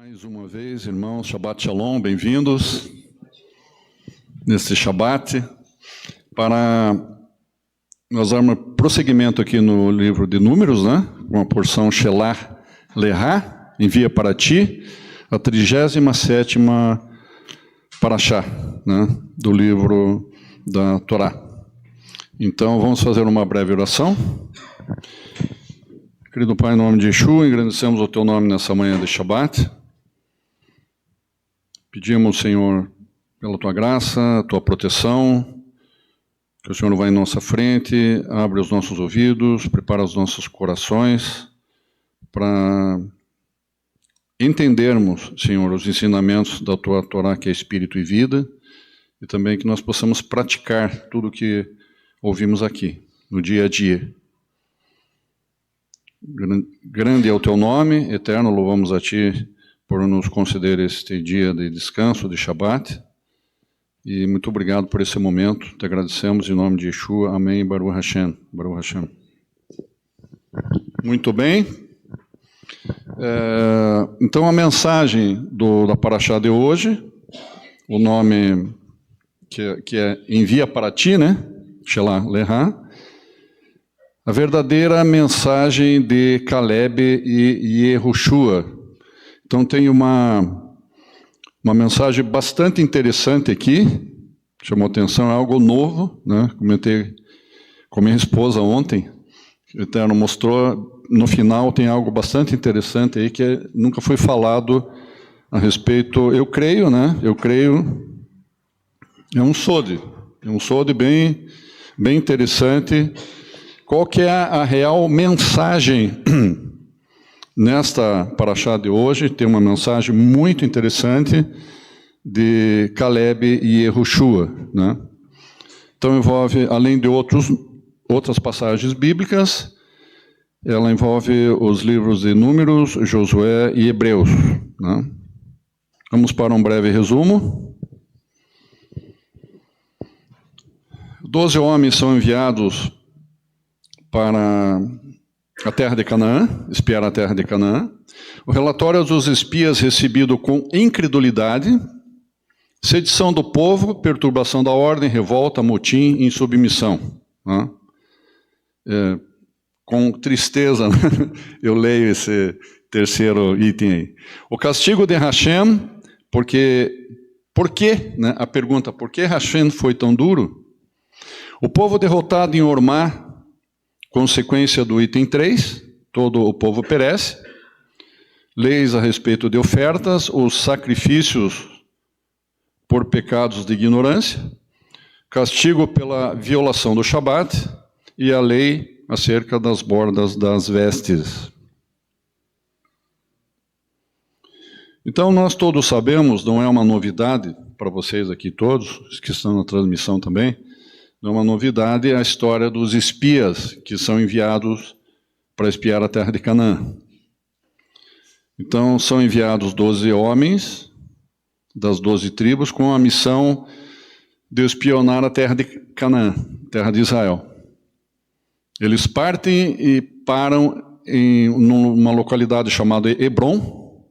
Mais uma vez, irmãos, Shabbat Shalom, bem-vindos nesse Shabbat, para nós darmos prosseguimento aqui no livro de Números, né? Uma porção Shelah Lehá, envia para ti, a 37ª Parashá, né? Do livro da Torá. Então, vamos fazer uma breve oração. Querido Pai, em nome de Yeshua, engrandecemos o Teu nome nessa manhã de Shabbat. Pedimos, Senhor, pela Tua graça, Tua proteção, que o Senhor vá em nossa frente, abre os nossos ouvidos, prepara os nossos corações para entendermos, Senhor, os ensinamentos da Tua Torá, que é Espírito e Vida, e também que nós possamos praticar tudo o que ouvimos aqui, no dia a dia. Grande é o Teu nome, eterno, louvamos a Ti por nos conceder este dia de descanso, de Shabbat. E muito obrigado por esse momento. Te agradecemos em nome de Yeshua. Amém. Baruch Hashem. Baruch Hashem. Muito bem. Então a mensagem da Parashá de hoje, o nome que é Envia para ti, né? Shelah Lehá. A verdadeira mensagem de Caleb e Yehoshua. Então tem uma mensagem bastante interessante aqui, chamou atenção, é algo novo, né? Comentei com minha esposa ontem, o Eterno mostrou, no final tem algo bastante interessante aí que nunca foi falado a respeito, eu creio, né? Eu creio, é um sode bem interessante. Qual que é a real mensagem nesta Parashá de hoje? Tem uma mensagem muito interessante de Caleb e Yehoshua, né? Então envolve, além de outras passagens bíblicas, ela envolve os livros de Números, Josué e Hebreus, né? Vamos para um breve resumo. 12 homens são enviados para a terra de Canaã, espiar a terra de Canaã. O relatório dos espias recebido com incredulidade, sedição do povo, perturbação da ordem, revolta, motim, insubmissão. Né? Com tristeza, eu leio esse terceiro item aí. O castigo de Hashem, por quê? Né? A pergunta, por que Hashem foi tão duro? O povo derrotado em Ormá, consequência do item 3, todo o povo perece. Leis a respeito de ofertas, os sacrifícios por pecados de ignorância, castigo pela violação do Shabat e a lei acerca das bordas das vestes. Então, nós todos sabemos, não é uma novidade para vocês aqui todos, que estão na transmissão também, não é uma novidade a história dos espias que são enviados para espiar a terra de Canaã. Então, são enviados 12 homens das 12 tribos com a missão de espionar a terra de Canaã, terra de Israel. Eles partem e param numa localidade chamada Hebron,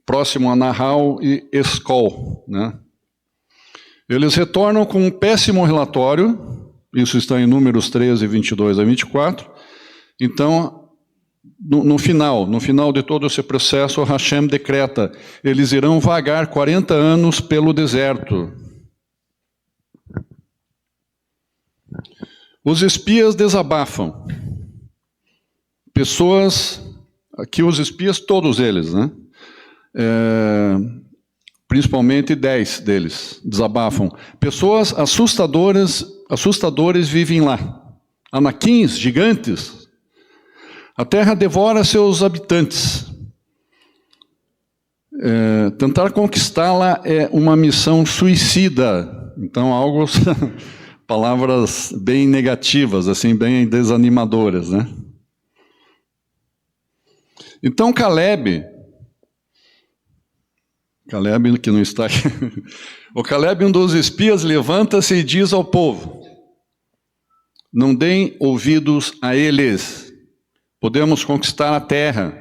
próximo a Nahal e Escol, né? Eles retornam com um péssimo relatório, isso está em Números 13, 22 a 24. Então, no final de todo esse processo, Hashem decreta, eles irão vagar 40 anos pelo deserto. Os espias desabafam. Pessoas, aqui os espias, todos eles, né? Principalmente 10 deles desabafam. Pessoas assustadores vivem lá. Anaquins, gigantes. A terra devora seus habitantes. Tentar conquistá-la é uma missão suicida. Então, palavras bem negativas, assim, bem desanimadoras, né? Então, Caleb, que não está aqui. O Caleb, um dos espias, levanta-se e diz ao povo: não deem ouvidos a eles. Podemos conquistar a terra.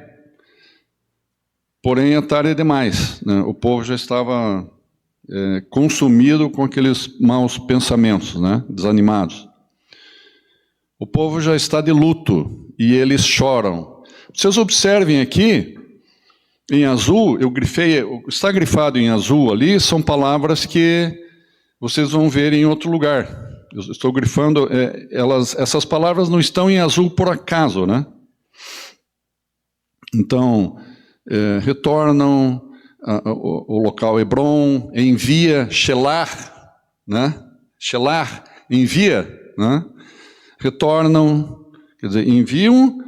porém é tarde demais, né? O povo já estava consumido com aqueles maus pensamentos, né? Desanimados. O povo já está de luto e eles choram. Vocês observem aqui, em azul, eu grifei, está grifado em azul ali, são palavras que vocês vão ver em outro lugar. Eu estou grifando, essas palavras não estão em azul por acaso, né? Então, retornam o local Hebron, envia, Shelar, né? Shelar, envia, né? Retornam, quer dizer, enviam,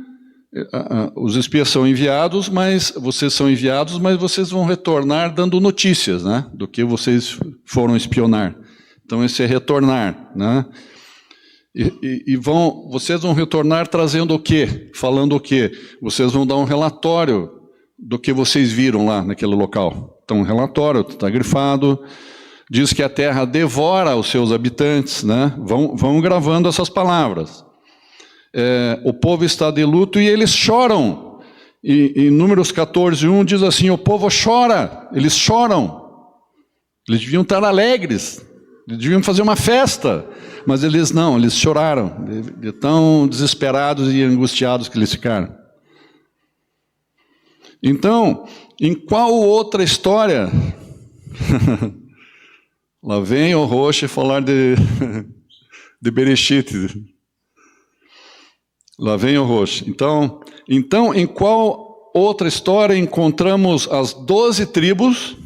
os espias são enviados, mas vocês vão retornar dando notícias, né? Do que vocês foram espionar. Então, esse é retornar, né? Vocês vão retornar trazendo o quê? Falando o quê? Vocês vão dar um relatório do que vocês viram lá naquele local. Então, um relatório, está grifado, diz que a terra devora os seus habitantes, né? Vão gravando essas palavras. O povo está de luto e eles choram. Em Números 14:1 diz assim, o povo chora, eles choram. Eles deviam estar alegres. Eles deviam fazer uma festa, mas eles não, eles choraram, de tão desesperados e angustiados que eles ficaram. Então, em qual outra história? Lá vem o Roche falar de Bereshit. Lá vem o Roche. Então, em qual outra história encontramos as 12 tribos?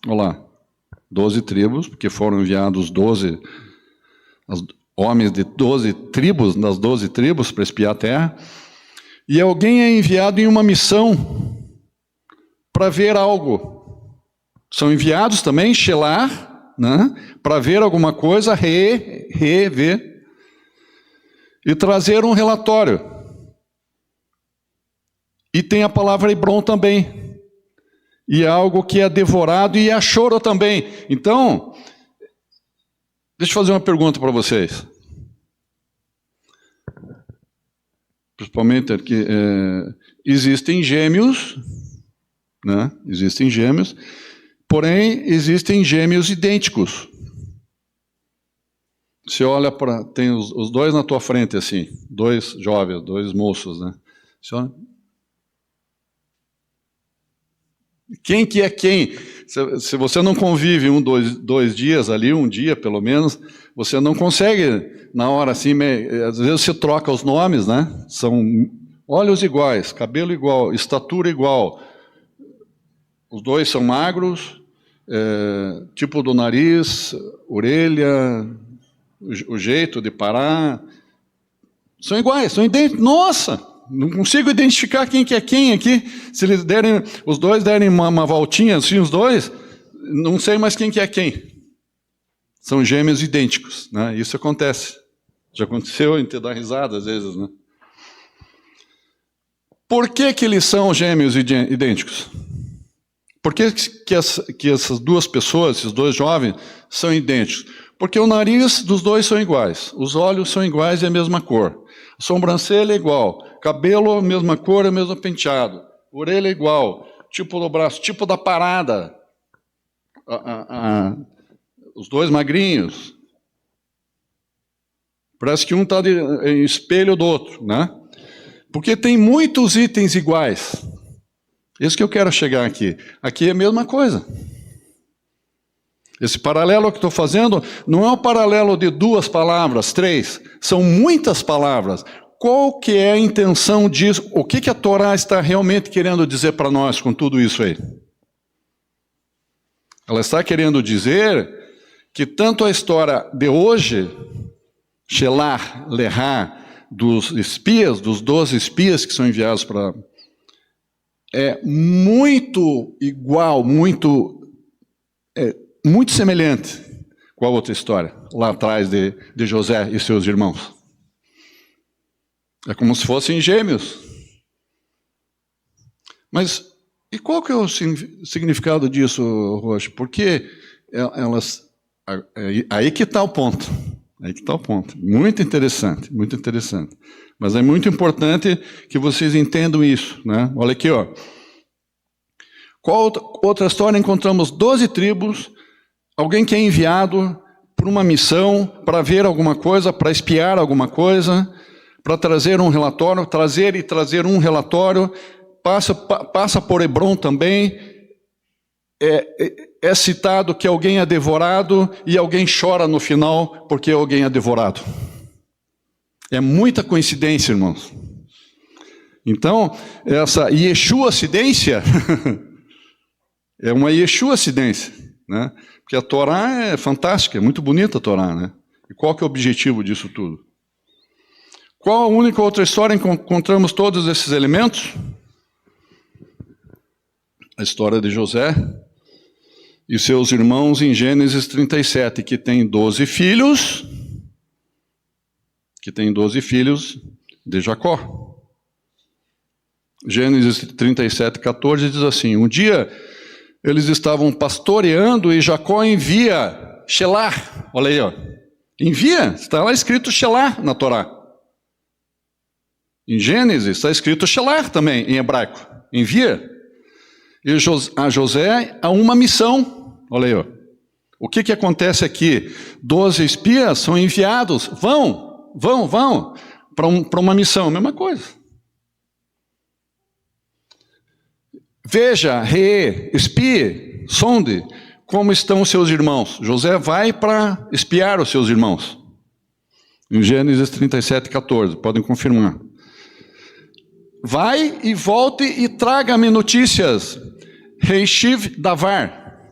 Olha lá. 12 tribos, porque foram enviados homens de 12 tribos, das 12 tribos, para espiar a terra. E alguém é enviado em uma missão para ver algo. São enviados também, Shelar, né, para ver alguma coisa, ver, e trazer um relatório. E tem a palavra Hebron também. E é algo que é devorado e é choro também. Então, deixa eu fazer uma pergunta para vocês. Principalmente aqui, existem gêmeos, né? Existem gêmeos, porém existem gêmeos idênticos. Você olha para... Tem os dois na tua frente, assim, dois jovens, dois moços, né? Você olha... Quem que é quem? Se você não convive dois dias ali, um dia pelo menos, você não consegue, na hora assim, às vezes você troca os nomes, né? São olhos iguais, cabelo igual, estatura igual. Os dois são magros, tipo do nariz, orelha, o jeito de parar. São iguais, são idênticos. Nossa! Não consigo identificar quem que é quem aqui. Se eles os dois derem uma voltinha assim, os dois, não sei mais quem que é quem. São gêmeos idênticos, né? Isso acontece. Já aconteceu em te dar risada às vezes, né? Por que eles são gêmeos idênticos? Por que essas duas pessoas, esses dois jovens, são idênticos? Porque o nariz dos dois são iguais, os olhos são iguais e a mesma cor. A sobrancelha é igual, cabelo, mesma cor, mesmo penteado. Orelha é igual, tipo do braço, tipo da parada. Os dois magrinhos. Parece que um está em espelho do outro, né? Porque tem muitos itens iguais. Isso que eu quero chegar aqui. Aqui é a mesma coisa. Esse paralelo que estou fazendo não é um paralelo de 2 palavras, 3. São muitas palavras. Qual que é a intenção disso? O que a Torá está realmente querendo dizer para nós com tudo isso aí? Ela está querendo dizer que tanto a história de hoje, Shelar, Lehá, dos espias, dos 12 espias que são enviados para... é muito igual, muito semelhante com a outra história, lá atrás de José e seus irmãos. É como se fossem gêmeos. Mas, e qual que é o significado disso, Rocha? Porque elas... Aí que está o ponto. Aí que está o ponto. Muito interessante, muito interessante. Mas é muito importante que vocês entendam isso, né? Olha aqui, ó. Qual outra história? Encontramos 12 tribos, alguém que é enviado por uma missão para ver alguma coisa, para espiar alguma coisa, para trazer um relatório, trazer um relatório, passa por Hebrom também, é citado que alguém é devorado e alguém chora no final porque alguém é devorado. É muita coincidência, irmãos. Então, essa Yeshua-cidência é uma Yeshua-cidência, né? Porque a Torá é fantástica, é muito bonita a Torá, né? E qual que é o objetivo disso tudo? Qual a única outra história em que encontramos todos esses elementos? A história de José e seus irmãos em Gênesis 37, que tem 12 filhos, de Jacó. Gênesis 37, 14 diz assim: um dia eles estavam pastoreando e Jacó envia Shelah, olha aí, ó. Envia, está lá escrito Shelah na Torá. Em Gênesis está escrito Shelah também, em hebraico, envia. E a José a uma missão, olha aí, ó. O que acontece aqui? 12 espias são enviados, vão para uma missão, mesma coisa. Veja, espie, sonde como estão os seus irmãos. José vai para espiar os seus irmãos. Em Gênesis 37, 14, podem confirmar. Vai e volte e traga-me notícias. Reishiv Davar.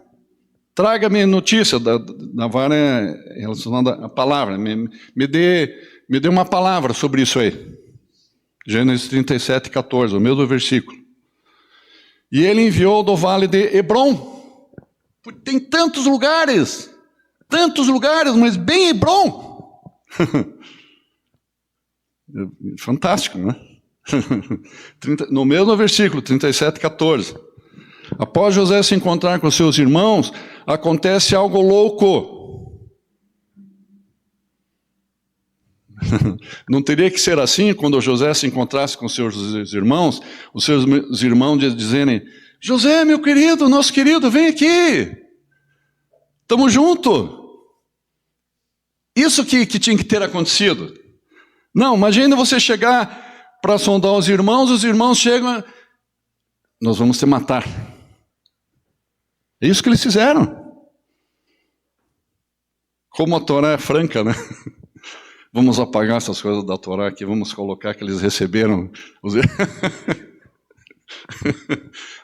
Traga-me notícia. Davar é relacionada à palavra. Me dê uma palavra sobre isso aí. Gênesis 37, 14, o mesmo versículo. E ele enviou do vale de Hebrom. Tem tantos lugares, mas bem Hebrom. Fantástico, né? No mesmo versículo, 37, 14. Após José se encontrar com seus irmãos, acontece algo louco. Não teria que ser assim quando José se encontrasse com seus irmãos, os seus irmãos dizerem: José, meu querido, nosso querido, vem aqui, estamos juntos. Isso que tinha que ter acontecido. Não, imagina você chegar para sondar os irmãos chegam, nós vamos te matar. É isso que eles fizeram. Como a Torá é franca, né? Vamos apagar essas coisas da Torá aqui, vamos colocar que eles receberam.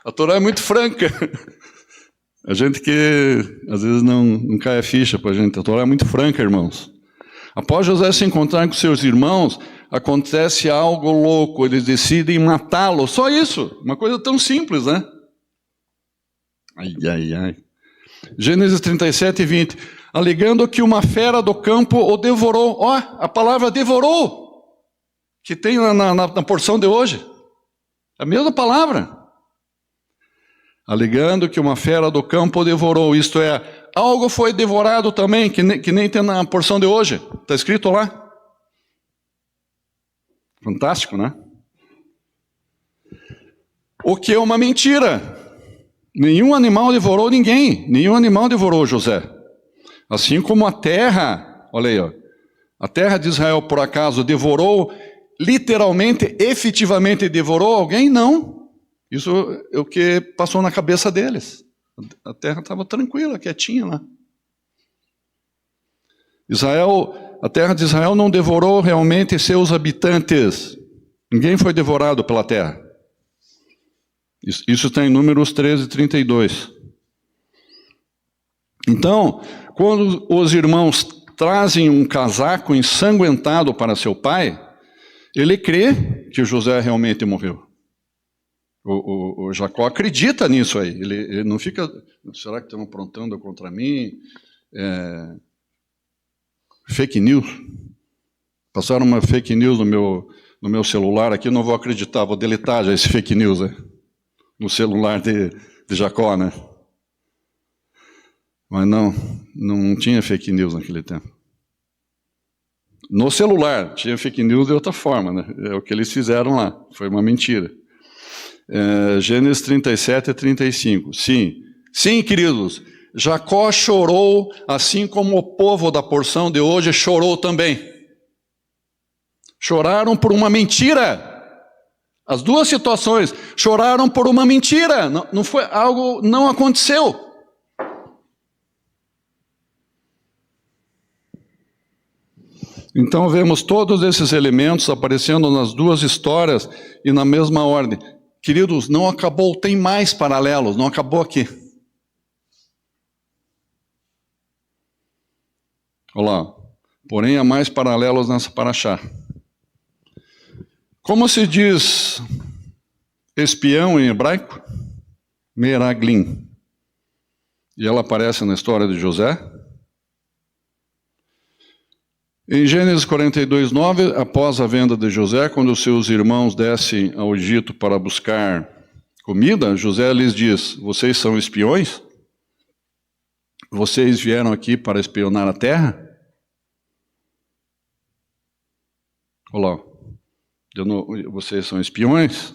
A Torá é muito franca. A gente que às vezes não cai a ficha para a gente. A Torá é muito franca, irmãos. Após José se encontrar com seus irmãos, acontece algo louco. Eles decidem matá-lo. Só isso. Uma coisa tão simples, né? Ai. Gênesis 37, 20. Alegando que uma fera do campo o devorou. Ó, a palavra devorou, que tem na porção de hoje. A mesma palavra. Alegando que uma fera do campo o devorou. Isto é, algo foi devorado também, que nem tem na porção de hoje. Está escrito lá. Fantástico, né? O que é uma mentira. Nenhum animal devorou ninguém. Nenhum animal devorou José. Assim como a terra, olha aí, ó, a terra de Israel por acaso devorou, literalmente, efetivamente devorou alguém? Não. Isso é o que passou na cabeça deles. A terra estava tranquila, quietinha lá. A terra de Israel não devorou realmente seus habitantes. Ninguém foi devorado pela terra. Isso está em Números 13, 32. Então, quando os irmãos trazem um casaco ensanguentado para seu pai, ele crê que José realmente morreu. O Jacó acredita nisso aí. Ele não fica, será que estão aprontando contra mim? Fake news. Passaram uma fake news no meu celular aqui, não vou acreditar, vou deletar já esse fake news aí, no celular de Jacó, né? Mas não tinha fake news naquele tempo. No celular tinha fake news de outra forma, né? É o que eles fizeram lá, foi uma mentira. Gênesis 37 e 35. Sim, sim, queridos, Jacó chorou, assim como o povo da porção de hoje chorou também. Choraram por uma mentira. As duas situações, choraram por uma mentira. Não foi algo, não aconteceu. Então vemos todos esses elementos aparecendo nas duas histórias e na mesma ordem. Queridos, não acabou, tem mais paralelos, não acabou aqui. Olha lá, porém há mais paralelos nessa paraxá. Como se diz espião em hebraico? Meraglim. E ela aparece na história de José. Em Gênesis 42, 9, após a venda de José, quando seus irmãos descem ao Egito para buscar comida, José lhes diz: vocês são espiões? Vocês vieram aqui para espionar a terra? Olá, vocês são espiões?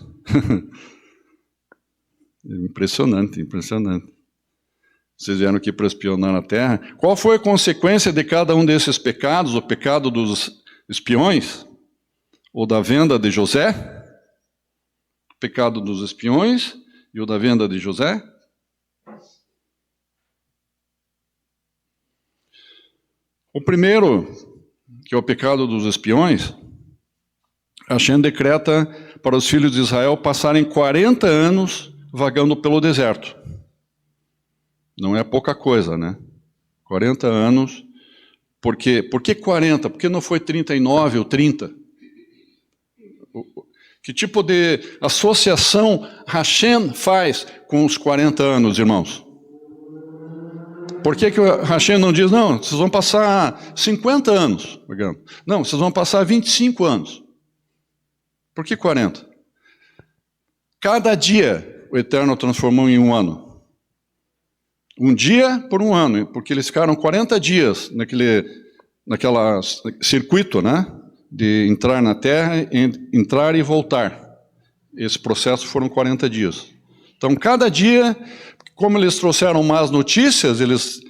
Impressionante, impressionante. Vocês vieram aqui para espionar a terra. Qual foi a consequência de cada um desses pecados? O pecado dos espiões? Ou da venda de José? O pecado dos espiões e o da venda de José? O primeiro, que é o pecado dos espiões, Hashem decreta para os filhos de Israel passarem 40 anos vagando pelo deserto. Não é pouca coisa, né? 40 anos. Por que 40? Por que não foi 39 ou 30? Que tipo de associação Hashem faz com os 40 anos, irmãos? Por que Hashem não diz, não, vocês vão passar 50 anos? Não, vocês vão passar 25 anos. Por que 40? Cada dia o Eterno transformou em um ano. Um dia por um ano, porque eles ficaram 40 dias naquele circuito, né? De entrar na terra, entrar e voltar. Esse processo foram 40 dias. Então, cada dia, como eles trouxeram más notícias, eles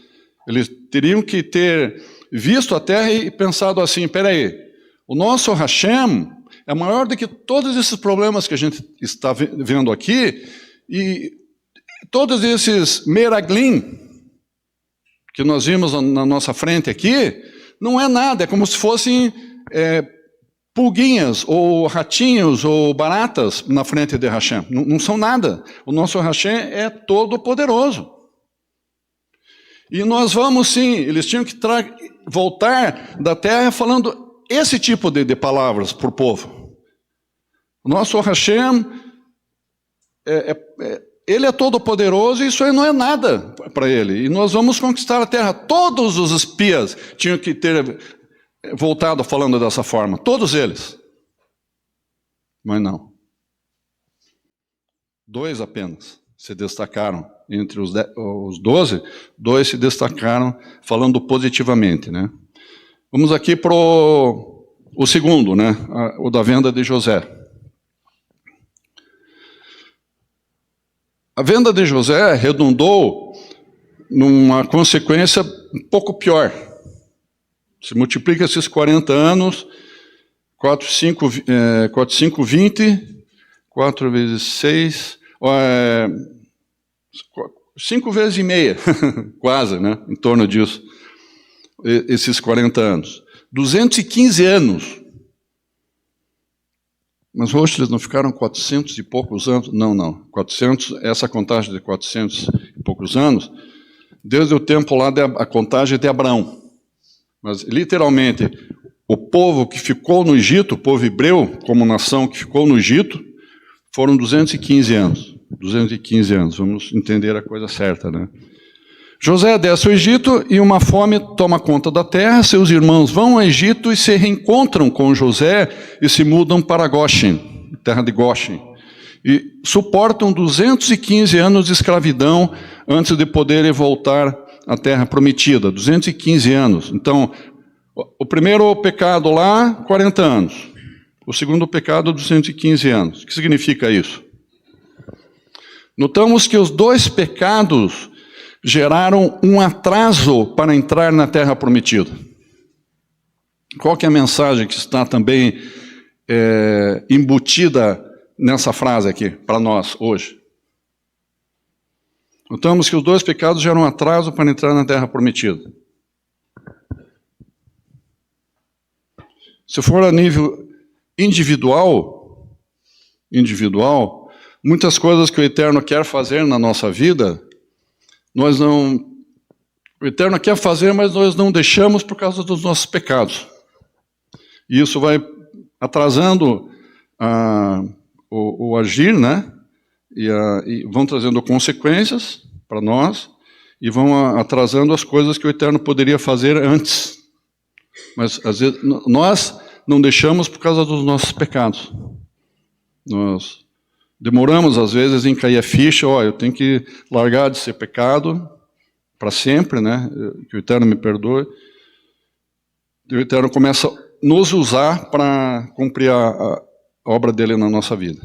teriam que ter visto a terra e pensado assim, peraí, o nosso Hashem é maior do que todos esses problemas que a gente está vendo aqui, e todos esses meraglim que nós vimos na nossa frente aqui, não é nada, é como se fossem pulguinhas, ou ratinhos, ou baratas na frente de Hashem. Não são nada. O nosso Hashem é todo poderoso. E nós vamos sim, eles tinham que voltar da terra falando esse tipo de palavras para o povo. O nosso Hashem ele é todo poderoso e isso aí não é nada para ele. E nós vamos conquistar a terra. Todos os espias tinham que ter voltado falando dessa forma. Todos eles. Mas não. 2 apenas se destacaram. Entre os 12, 2 se destacaram falando positivamente, né? Vamos aqui para o segundo, né? O da venda de José. A venda de José redundou numa consequência um pouco pior. Se multiplica esses 40 anos, 4, 5, 20, 4 vezes 6, 5 vezes e meia, quase, né? Em torno disso, esses 40 anos. 215 anos. Mas hoje eles não ficaram 400 e poucos anos? Não. 400, essa contagem de 400 e poucos anos, desde o tempo lá a contagem de Abraão. Mas, literalmente, o povo que ficou no Egito, o povo hebreu, como nação que ficou no Egito, foram 215 anos. 215 anos, vamos entender a coisa certa, né? José desce ao Egito e uma fome toma conta da terra. Seus irmãos vão ao Egito e se reencontram com José e se mudam para Goshen, terra de Goshen. E suportam 215 anos de escravidão antes de poderem voltar à terra prometida. 215 anos. Então, o primeiro pecado lá, 40 anos. O segundo pecado, 215 anos. O que significa isso? notamos que os dois pecados geraram um atraso para entrar na terra prometida. Qual que é a mensagem que está também embutida nessa frase aqui, para nós, hoje? Notamos que os dois pecados geram um atraso para entrar na terra prometida. Se for a nível individual, muitas coisas que o Eterno quer fazer na nossa vida, o Eterno quer fazer, mas nós não deixamos por causa dos nossos pecados. E isso vai atrasando o agir, né? E vão trazendo consequências para nós, e vão atrasando as coisas que o Eterno poderia fazer antes. Mas, às vezes, nós não deixamos por causa dos nossos pecados. Nós demoramos, às vezes, em cair a ficha, eu tenho que largar de ser pecado para sempre, né? Que o Eterno me perdoe. E o Eterno começa a nos usar para cumprir a obra dele na nossa vida,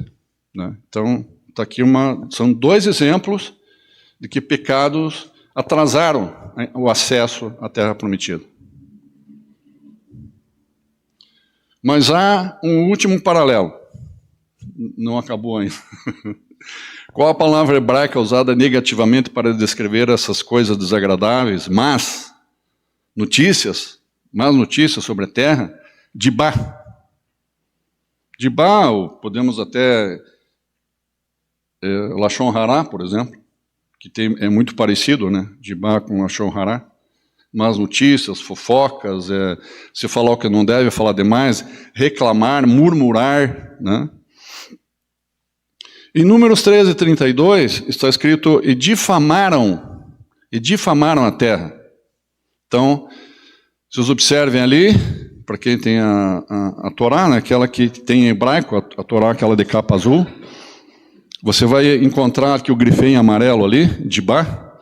né? Então, está aqui são dois exemplos de que pecados atrasaram o acesso à terra prometida. Mas há um último paralelo. Não acabou ainda. Qual a palavra hebraica usada negativamente para descrever essas coisas desagradáveis, más notícias sobre a terra? Dibá. Dibá, podemos até Lashon Hará, por exemplo, que é muito parecido, né? Dibá com Lashon Hará. Más notícias, fofocas, se falar o que não deve, falar demais, reclamar, murmurar, né? Em Números 13:32 está escrito: e difamaram a terra. Então, vocês observem ali, para quem tem a Torá, né, aquela que tem em hebraico, a Torá, aquela de capa azul, você vai encontrar que o grifei em amarelo ali, Dibá,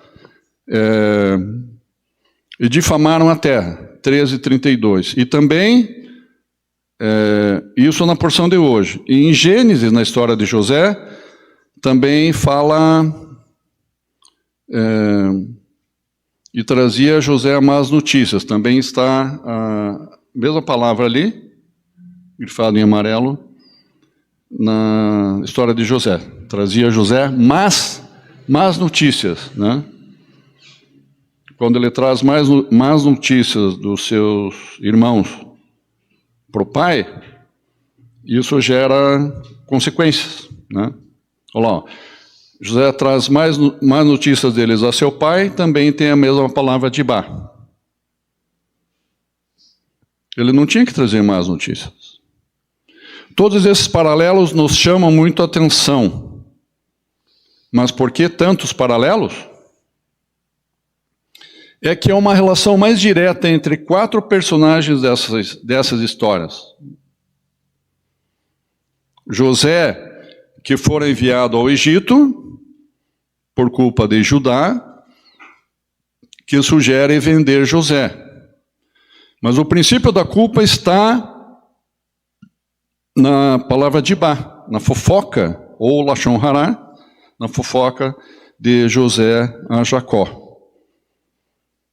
e difamaram a terra, 13:32. E também, isso na porção de hoje. E em Gênesis, na história de José, também fala, e trazia José más notícias. Também está a mesma palavra ali, grifado em amarelo, na história de José. Trazia José más notícias, né? Quando ele traz más notícias dos seus irmãos para o pai, isso gera consequências, né? Olha lá, José traz mais notícias deles a seu pai, também tem a mesma palavra Dibá. Ele não tinha que trazer mais notícias. Todos esses paralelos nos chamam muito a atenção. Mas por que tantos paralelos? É que é uma relação mais direta entre 4 personagens dessas histórias. José, que fora enviado ao Egito, por culpa de Judá, que sugere vender José. Mas o princípio da culpa está na palavra Dibá, na fofoca, ou Lashon Hará, na fofoca de José a Jacó.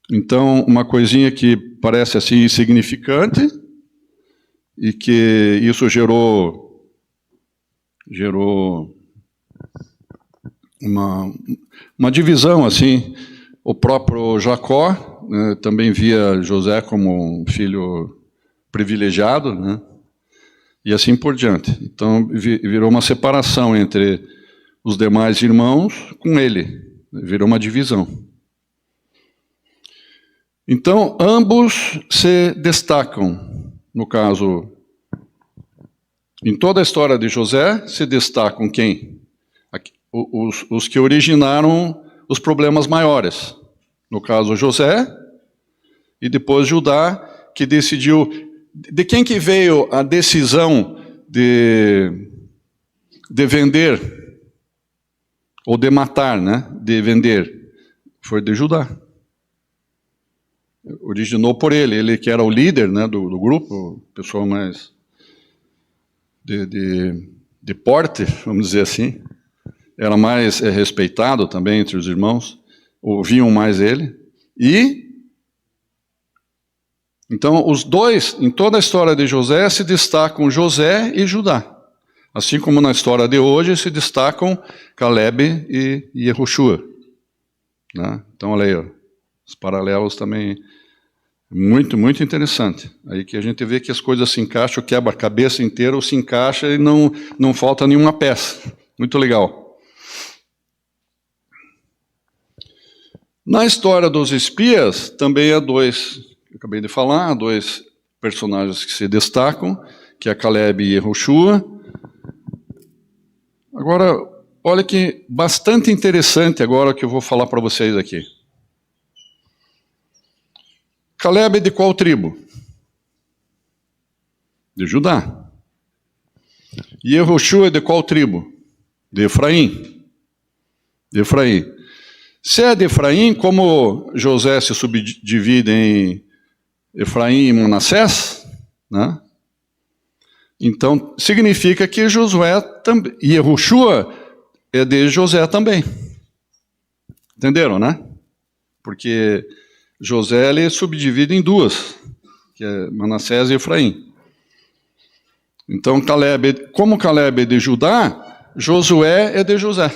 Então, uma coisinha que parece assim insignificante, e que isso gerou uma divisão, assim. O próprio Jacó, né, também via José como um filho privilegiado, né, e assim por diante. Então, virou uma separação entre os demais irmãos com ele, virou uma divisão. Então, ambos se destacam, no caso, em toda a história de José, se destacam quem? Os que originaram os problemas maiores. No caso, José, e depois Judá, que decidiu... De quem que veio a decisão de vender, ou de matar, né? De vender? Foi de Judá. Originou por ele que era o líder, né, do grupo, pessoa mais de porte, vamos dizer assim. era mais respeitado também entre os irmãos, ouviam mais ele. Então, os dois, em toda a história de José, se destacam José e Judá. Assim como na história de hoje se destacam Caleb e Yehoshua. Né? Então, olha aí, ó, os paralelos também, muito, muito interessante. Aí que a gente vê que as coisas se encaixam, quebra a cabeça inteira, ou se encaixa e não falta nenhuma peça. Muito legal. Na história dos espias, também há dois, eu acabei de falar, há dois personagens que se destacam, que é Caleb e Yehoshua. Agora, olha que bastante interessante agora que eu vou falar para vocês aqui. Caleb é de qual tribo? De Judá. E Yehoshua é de qual tribo? De Efraim. De Efraim. Se é de Efraim, como José se subdivide em Efraim e Manassés, né? Então, significa que Josué também, e Yehoshua é de José também. Entenderam, né? Porque José ele subdivide em duas, que é Manassés e Efraim. Então, como Caleb é de Judá, Josué é de José.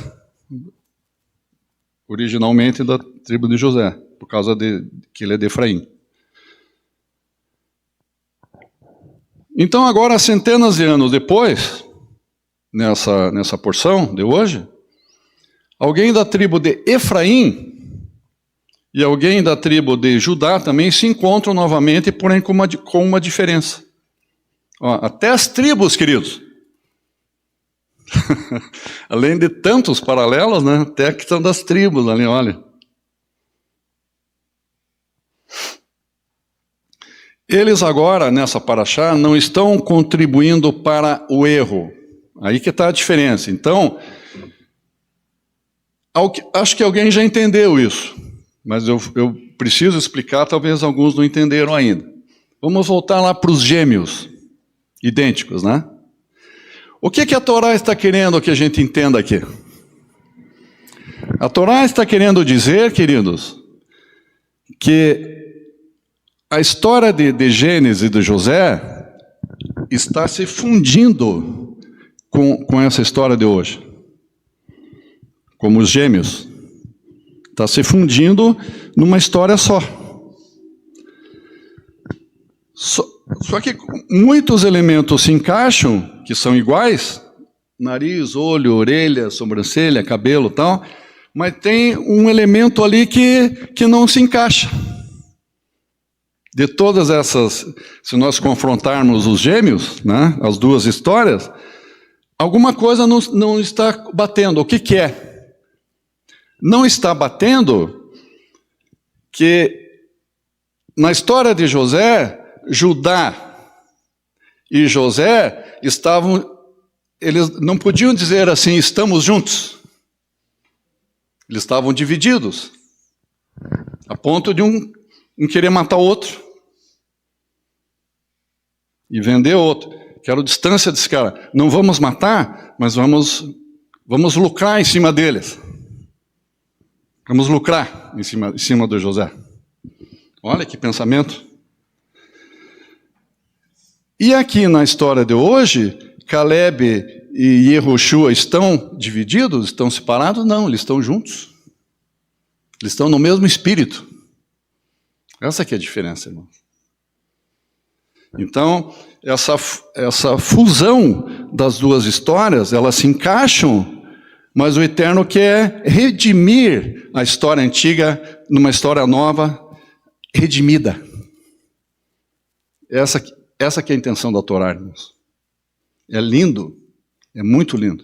Originalmente da tribo de José, por causa de que ele é de Efraim. Então, agora, centenas de anos depois, nessa porção de hoje, alguém da tribo de Efraim e alguém da tribo de Judá também se encontram novamente, porém com uma diferença. Ó, até as tribos, queridos. Além de tantos paralelos, né? Até a questão das tribos ali, olha. Eles agora, nessa paraxá, não estão contribuindo para o erro. Aí que está a diferença. Então, acho que alguém já entendeu isso, mas eu preciso explicar, talvez alguns não entenderam ainda. Vamos voltar lá para os gêmeos, idênticos, né? O que a Torá está querendo que a gente entenda aqui? A Torá está querendo dizer, queridos, que a história de Gênesis e de José está se fundindo com essa história de hoje. Como os gêmeos. Está se fundindo numa história só. Só que muitos elementos se encaixam, que são iguais, nariz, olho, orelha, sobrancelha, cabelo e tal, mas tem um elemento ali que não se encaixa. De todas essas, se nós confrontarmos os gêmeos, né, as duas histórias, alguma coisa não está batendo. O que é? Não está batendo que na história de José, Judá e José eles não podiam dizer assim, estamos juntos. Eles estavam divididos, a ponto de um querer matar o outro e vender o outro. Quero distância desse cara. Não vamos matar, mas vamos lucrar em cima deles. Vamos lucrar em cima do José. Olha que pensamento. E aqui na história de hoje, Caleb e Yehoshua estão divididos? Estão separados? Não, eles estão juntos. Eles estão no mesmo espírito. Essa que é a diferença, irmão. Então, essa fusão das duas histórias, elas se encaixam, mas o Eterno quer redimir a história antiga numa história nova, redimida. Essa que é a intenção da Torá, irmãos. É lindo, é muito lindo.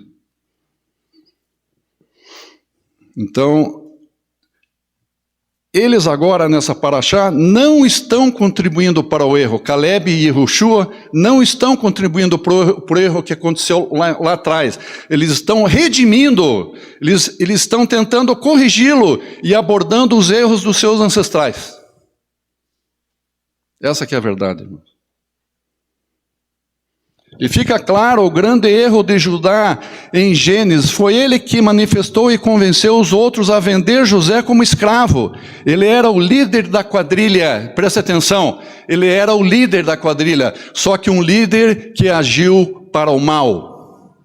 Então, eles agora nessa paraxá não estão contribuindo para o erro. Caleb e Yehoshua não estão contribuindo para o erro que aconteceu lá atrás. Eles estão redimindo, eles estão tentando corrigi-lo e abordando os erros dos seus ancestrais. Essa que é a verdade, irmãos. E fica claro o grande erro de Judá em Gênesis. Foi ele que manifestou e convenceu os outros a vender José como escravo. Ele era o líder da quadrilha, presta atenção, ele era o líder da quadrilha, só que um líder que agiu para o mal.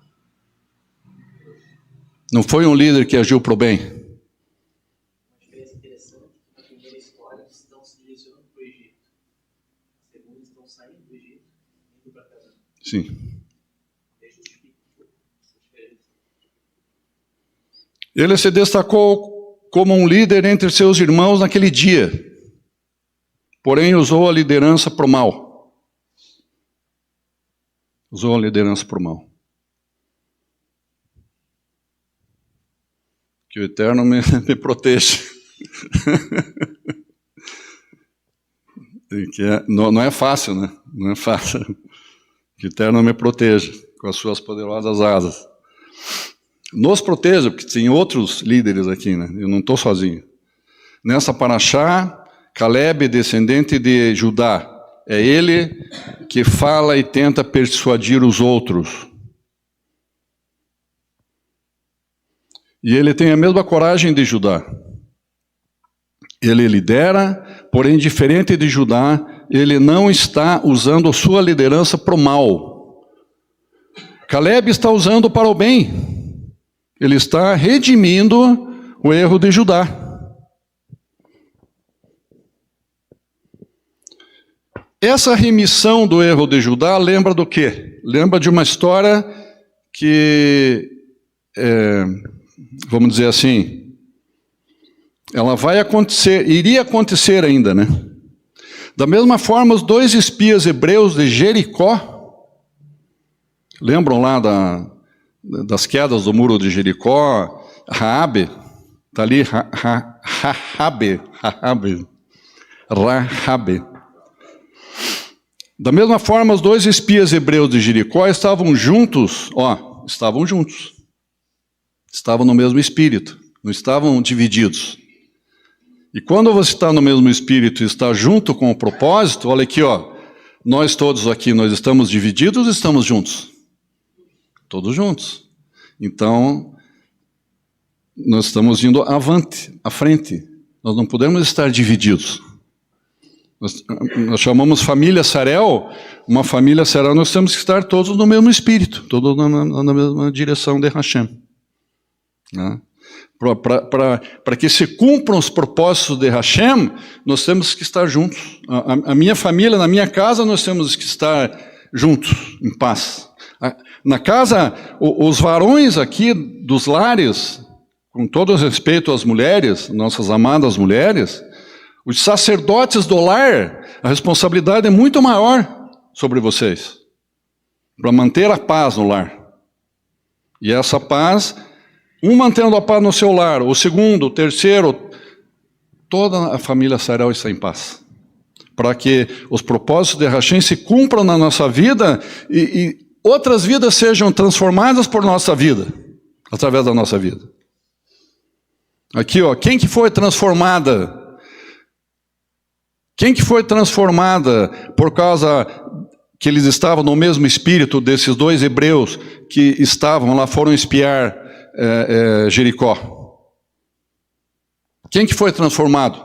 Não foi um líder que agiu para o bem. Uma diferença interessante, na primeira história, eles estão se direcionando para o Egito. Na segunda, eles estão saindo do Egito e indo para Canaã. Sim. Ele se destacou como um líder entre seus irmãos naquele dia, porém usou a liderança para o mal. Usou a liderança para o mal. Que o Eterno me proteja. Não é fácil, né? Não é fácil. Que o Eterno me proteja com as suas poderosas asas. Nos proteja, porque tem outros líderes aqui, né? Eu não estou sozinho. Nessa paraxá, Caleb, descendente de Judá, é ele que fala e tenta persuadir os outros. E ele tem a mesma coragem de Judá. Ele lidera, porém, diferente de Judá, ele não está usando sua liderança para o mal. Caleb está usando para o bem. Ele está redimindo o erro de Judá. Essa remissão do erro de Judá lembra do quê? Lembra de uma história que, vamos dizer assim, ela vai acontecer, iria acontecer ainda, né? Da mesma forma, os dois espias hebreus de Jericó, lembram lá das quedas do muro de Jericó? Raabe, está ali, Raabe. Da mesma forma, os dois espias hebreus de Jericó estavam juntos, estavam no mesmo espírito, não estavam divididos. E quando você está no mesmo espírito e está junto com o propósito, olha aqui, nós todos aqui, nós estamos divididos ou estamos juntos? Todos juntos. Então, nós estamos indo à frente. Nós não podemos estar divididos. Nós chamamos família Sarel, uma família Sarel, nós temos que estar todos no mesmo espírito, todos na mesma direção de Hashem. Né? Para que se cumpram os propósitos de Hashem, nós temos que estar juntos. A minha família, na minha casa, nós temos que estar juntos, em paz. Na casa, os varões aqui dos lares, com todo respeito às mulheres, nossas amadas mulheres, os sacerdotes do lar, a responsabilidade é muito maior sobre vocês, para manter a paz no lar. E essa paz, um mantendo a paz no seu lar, o segundo, o terceiro, toda a família Sarel está em paz. Para que os propósitos de Hashem se cumpram na nossa vida e outras vidas sejam transformadas por nossa vida, através da nossa vida. Aqui, quem que foi transformada? Quem que foi transformada por causa que eles estavam no mesmo espírito desses dois hebreus que estavam lá, foram espiar Jericó? Quem que foi transformado?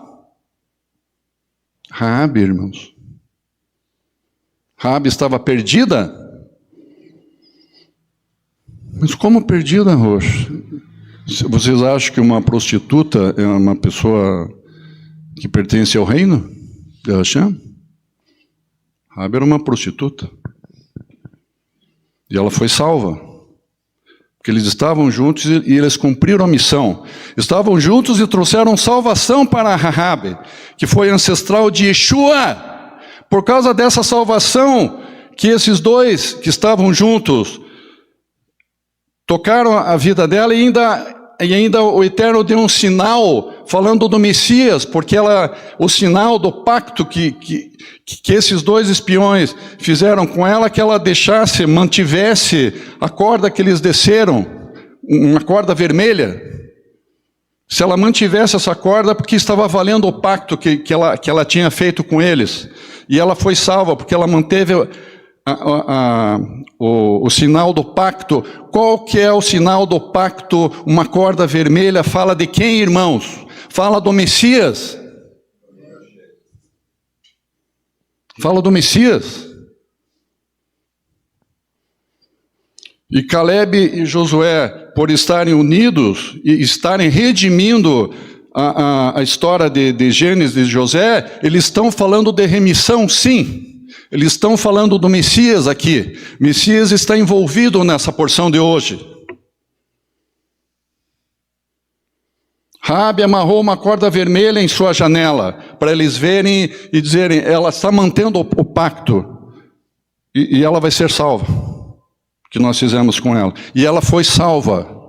Raabe, irmãos. Raabe estava perdida? Mas como perdida, Roxo? Vocês acham que uma prostituta é uma pessoa que pertence ao reino de Hashem? Raabe era uma prostituta. E ela foi salva. Porque eles estavam juntos e eles cumpriram a missão. Estavam juntos e trouxeram salvação para Raabe, que foi ancestral de Yeshua. Por causa dessa salvação, que esses dois que estavam juntos tocaram a vida dela e ainda o Eterno deu um sinal falando do Messias, porque o sinal do pacto que esses dois espiões fizeram com ela, que ela mantivesse a corda que eles desceram, uma corda vermelha. Se ela mantivesse essa corda, porque estava valendo o pacto que ela tinha feito com eles. E ela foi salva, porque ela manteve o sinal do pacto. Qual que é o sinal do pacto? Uma corda vermelha fala de quem, irmãos? Fala do Messias. Fala do Messias. E Caleb e Josué, por estarem unidos e estarem redimindo a história de Gênesis e José, eles estão falando de remissão, sim. Eles estão falando do Messias aqui. Messias está envolvido nessa porção de hoje. Raabe amarrou uma corda vermelha em sua janela, para eles verem e dizerem, ela está mantendo o pacto, e ela vai ser salva, que nós fizemos com ela. E ela foi salva.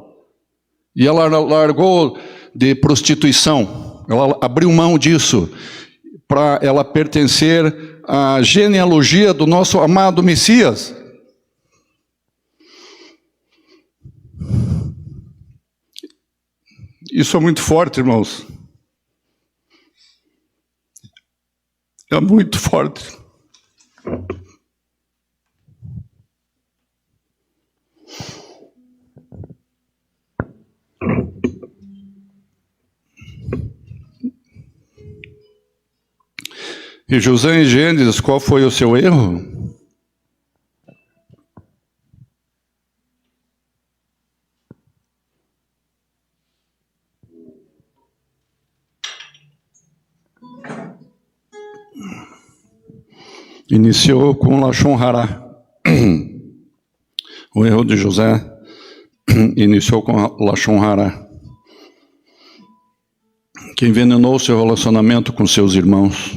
E ela largou de prostituição. Ela abriu mão disso, para ela pertencer à genealogia do nosso amado Messias. Isso é muito forte, irmãos. É muito forte. E José em Gênesis, qual foi o seu erro? Iniciou com Lashon Hará. O erro de José iniciou com Lashon Hará, que envenenou seu relacionamento com seus irmãos.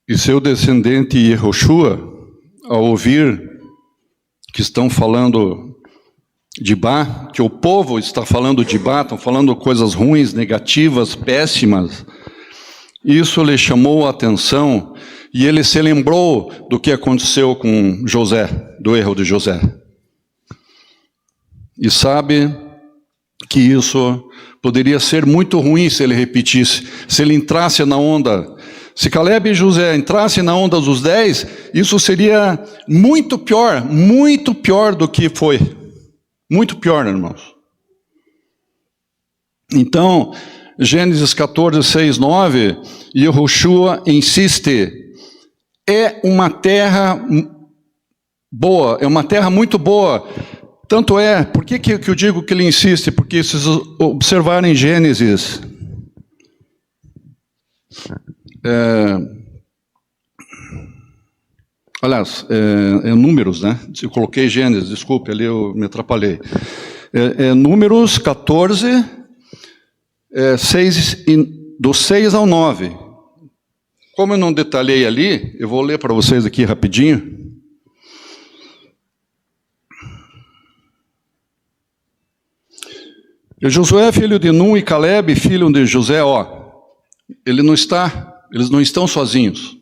E seu descendente Yehoshua, ao ouvir que estão falando de Bá, que o povo está falando de Bá, estão falando coisas ruins, negativas, péssimas, isso lhe chamou a atenção e ele se lembrou do que aconteceu com José, do erro de José. E sabe que isso poderia ser muito ruim se ele repetisse, se ele entrasse na onda. Se Caleb e José entrassem na onda dos 10, isso seria muito pior do que foi. Muito pior, irmãos. Então, Gênesis 14, 6, 9, Yehoshua insiste, é uma terra boa, é uma terra muito boa. Tanto é, por que eu digo que ele insiste? Porque se vocês observarem Gênesis, aliás, Números, né? Eu coloquei Gênesis, desculpe, ali eu me atrapalhei. Números 14, 6, do 6 ao 9. Como eu não detalhei ali, eu vou ler para vocês aqui rapidinho. E Josué, filho de Nun, e Caleb, filho de José, eles não estão sozinhos.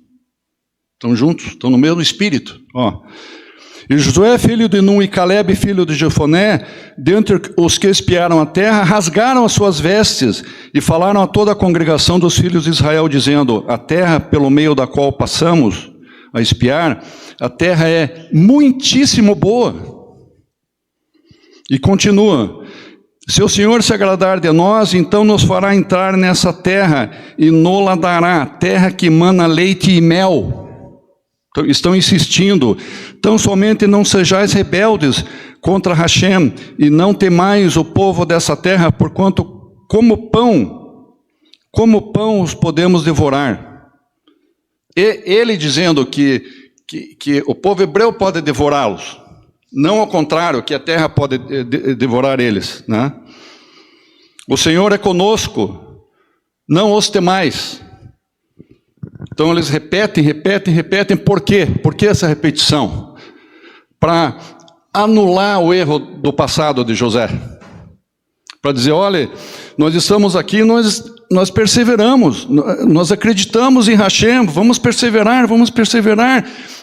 Estão juntos, estão no mesmo espírito. E Josué, filho de Nun, e Caleb, filho de Jefoné, dentre os que espiaram a terra, rasgaram as suas vestes e falaram a toda a congregação dos filhos de Israel, dizendo, a terra pelo meio da qual passamos a espiar, a terra é muitíssimo boa. E continua, se o Senhor se agradar de nós, então nos fará entrar nessa terra e nos dará, terra que mana leite e mel. Estão insistindo, tão somente não sejais rebeldes contra Hashem, e não temais o povo dessa terra, porquanto como pão os podemos devorar. E ele dizendo que o povo hebreu pode devorá-los, não ao contrário, que a terra pode devorar eles, né? O Senhor é conosco, não os temais. Então eles repetem, por quê? Por que essa repetição? Para anular o erro do passado de José. Para dizer, olha, nós estamos aqui, nós perseveramos, nós acreditamos em Hashem, vamos perseverar,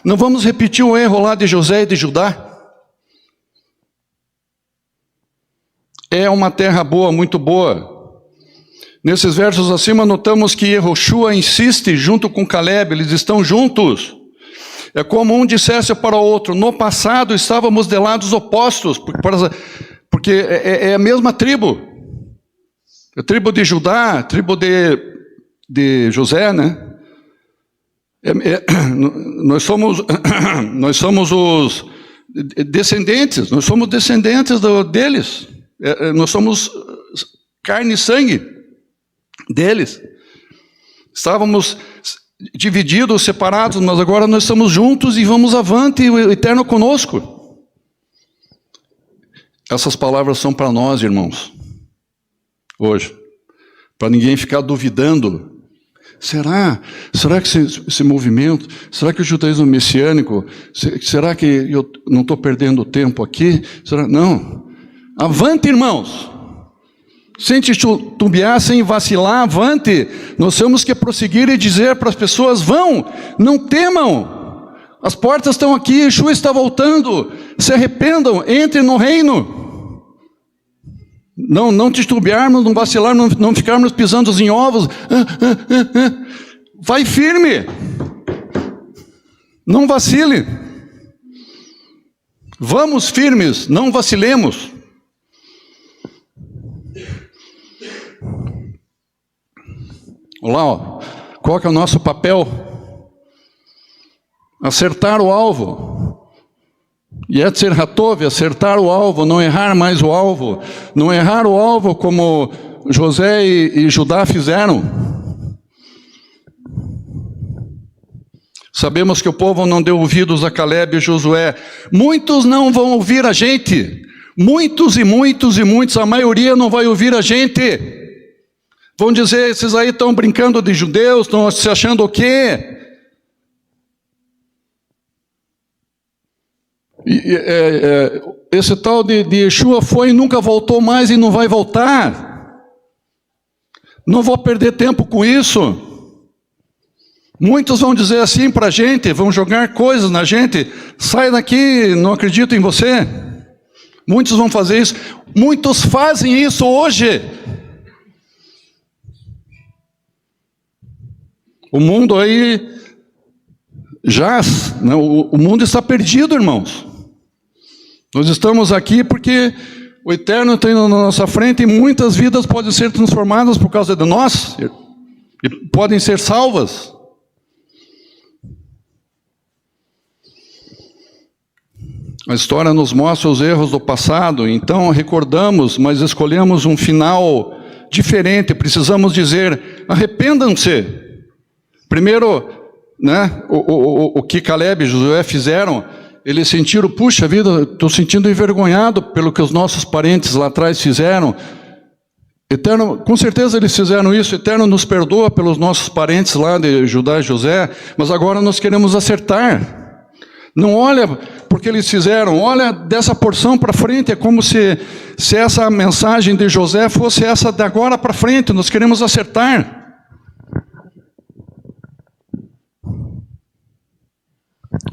não vamos repetir o erro lá de José e de Judá. É uma terra boa, muito boa. Nesses versos acima, notamos que Yehoshua insiste junto com Caleb, eles estão juntos. É como um dissesse para o outro: no passado estávamos de lados opostos, porque é a mesma tribo. A tribo de Judá, a tribo de José, né? Nós somos os descendentes, nós somos descendentes deles. Nós somos carne e sangue deles. Estávamos divididos, separados, mas agora nós estamos juntos e vamos avante, e o Eterno conosco. Essas palavras são para nós, irmãos, hoje, para ninguém ficar duvidando. Será que esse movimento, será que o judaísmo messiânico, será que eu não estou perdendo tempo aqui? Não. Avante, irmãos. Sem titubear, sem vacilar, avante. Nós temos que prosseguir e dizer para as pessoas: vão, não temam. As portas estão aqui, Yeshua está voltando. Se arrependam, entrem no reino. Não titubearmos, não vacilarmos, não ficarmos pisando em ovos. Vai firme. Não vacile. Vamos firmes, não vacilemos. Olha lá, ó. Qual que é o nosso papel? Acertar o alvo. Yetzer Hatov, acertar o alvo, não errar mais o alvo. Não errar o alvo como José e Judá fizeram. Sabemos que o povo não deu ouvidos a Caleb e Josué. Muitos não vão ouvir a gente. Muitos, a maioria não vai ouvir a gente. Vão dizer: esses aí estão brincando de judeus, estão se achando o quê? Esse tal de Yeshua foi e nunca voltou mais e não vai voltar. Não vou perder tempo com isso. Muitos vão dizer assim para a gente, vão jogar coisas na gente: sai daqui, não acredito em você. Muitos vão fazer isso. Muitos fazem isso hoje. O mundo aí jaz, né? O mundo está perdido, irmãos. Nós estamos aqui porque o Eterno está indo na nossa frente e muitas vidas podem ser transformadas por causa de nós e podem ser salvas. A história nos mostra os erros do passado, então recordamos, mas escolhemos um final diferente. Precisamos dizer: arrependam-se. Primeiro, né, o que Caleb e Josué fizeram, eles sentiram: puxa vida, estou sentindo envergonhado pelo que os nossos parentes lá atrás fizeram. Eterno, com certeza eles fizeram isso. Eterno, nos perdoa pelos nossos parentes lá de Judá e José, mas agora nós queremos acertar. Não olha porque eles fizeram, olha dessa porção para frente. É como se essa mensagem de José fosse essa de agora para frente. Nós queremos acertar.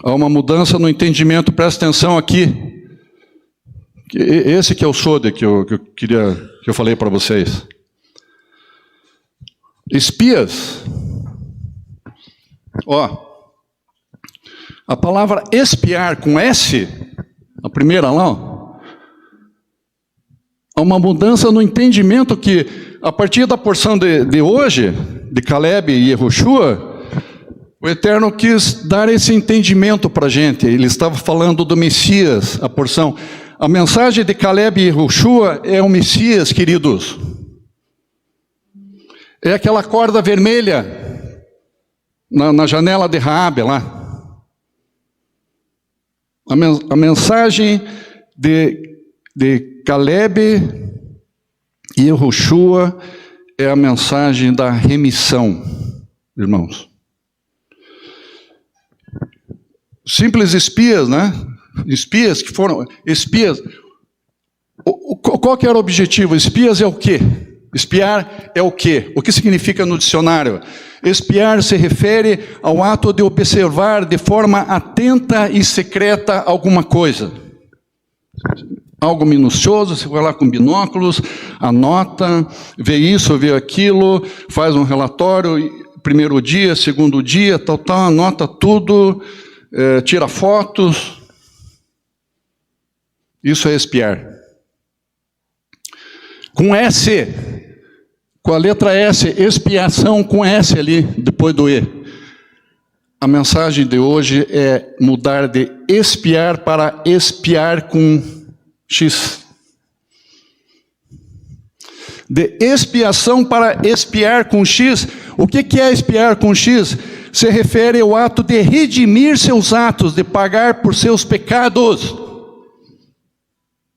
Há uma mudança no entendimento, presta atenção aqui. Esse que é o Sode que eu falei para vocês. Espias. Ó, a palavra espiar com S, a primeira lá, ó, há uma mudança no entendimento que, a partir da porção de hoje, de Caleb e Yehoshua, o Eterno quis dar esse entendimento para a gente. Ele estava falando do Messias, a porção. A mensagem de Caleb e Yehoshua é o Messias, queridos. É aquela corda vermelha na janela de Raabe lá. A mensagem de Caleb e Yehoshua é a mensagem da remissão, irmãos. Simples espias, né? Espias que foram... Espias... Qual que era o objetivo? Espias é o quê? Espiar é o quê? O que significa no dicionário? Espiar se refere ao ato de observar de forma atenta e secreta alguma coisa. algo minucioso, você vai lá com binóculos, anota, vê isso, vê aquilo, faz um relatório, primeiro dia, segundo dia, tal, anota tudo, tira fotos. Isso é espiar. Com S, com a letra S, expiação com S ali, depois do E. A mensagem de hoje é mudar de espiar para espiar com X. De expiação para espiar com X. O que é espiar com X? Se refere ao ato de redimir seus atos, de pagar por seus pecados.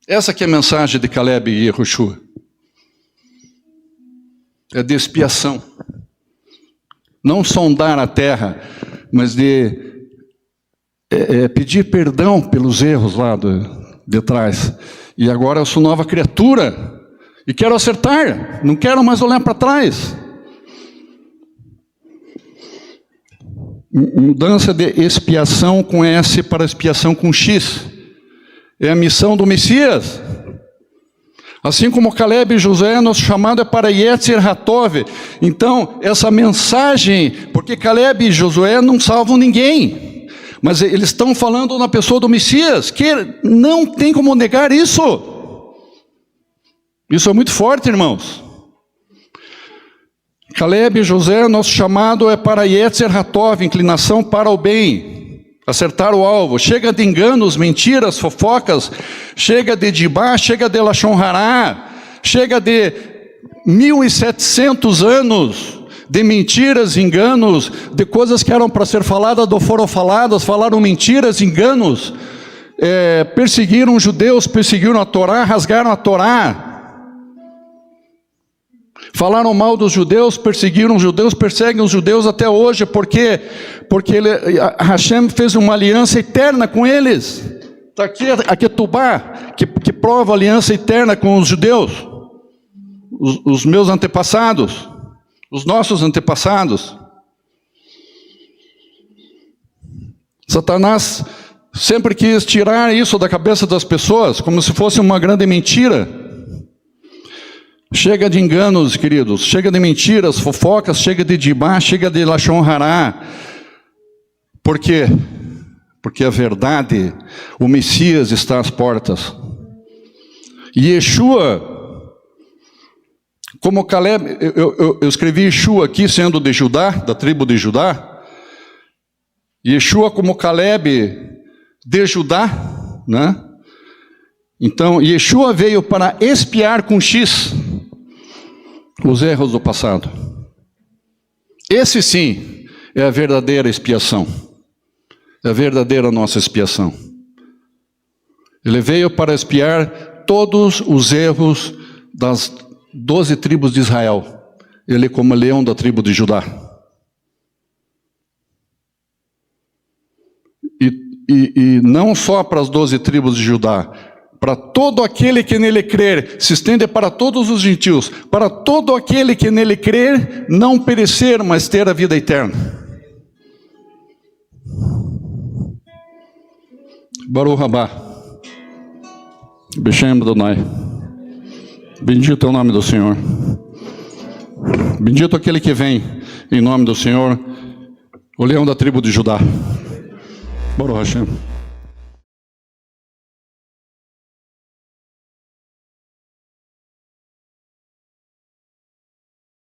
Essa que é a mensagem de Caleb e Yehoshua. É de expiação. Não sondar a terra, mas de pedir perdão pelos erros lá de trás. E agora eu sou nova criatura. E quero acertar. Não quero mais olhar para trás. Mudança de expiação com S para expiação com X. É a missão do Messias. Assim como Caleb e Josué, nosso chamado é para Yetzer Hatov. Então, essa mensagem, porque Caleb e Josué não salvam ninguém, mas eles estão falando na pessoa do Messias, que não tem como negar isso. Isso é muito forte, irmãos. Caleb e Josué, nosso chamado é para Yetzer Hatov, inclinação para o bem. Acertar o alvo. Chega de enganos, mentiras, fofocas. Chega de dibá, chega de lashon hará. Chega de 1700 anos de mentiras, enganos, de coisas que eram para ser faladas, não foram faladas, falaram mentiras, enganos. Perseguiram os judeus, perseguiram a Torá, rasgaram a Torá. Falaram mal dos judeus, perseguiram os judeus, perseguem os judeus até hoje. Por quê? Porque Hashem fez uma aliança eterna com eles. Está aqui a Ketubá, que prova a aliança eterna com os judeus. Os meus antepassados, os nossos antepassados. Satanás sempre quis tirar isso da cabeça das pessoas, como se fosse uma grande mentira. Chega de enganos, queridos, chega de mentiras, fofocas, chega de dibá, chega de lashon hará. Por quê? Porque a verdade, o Messias está às portas. E Yeshua, como Caleb, eu escrevi Yeshua aqui sendo de Judá, da tribo de Judá. Yeshua como Caleb de Judá, né? Então, Yeshua veio para expiar com X os erros do passado. Esse sim é a verdadeira expiação. É a verdadeira nossa expiação. Ele veio para expiar todos os erros das 12 tribos de Israel. Ele como leão da tribo de Judá. E não só para as 12 tribos de Judá, para todo aquele que nele crer, se estende para todos os gentios, para todo aquele que nele crer, não perecer, mas ter a vida eterna. Baruch Rabá, Beshem Adonai, bendito é o nome do Senhor, bendito aquele que vem em nome do Senhor, o leão da tribo de Judá. Baruch Hashem.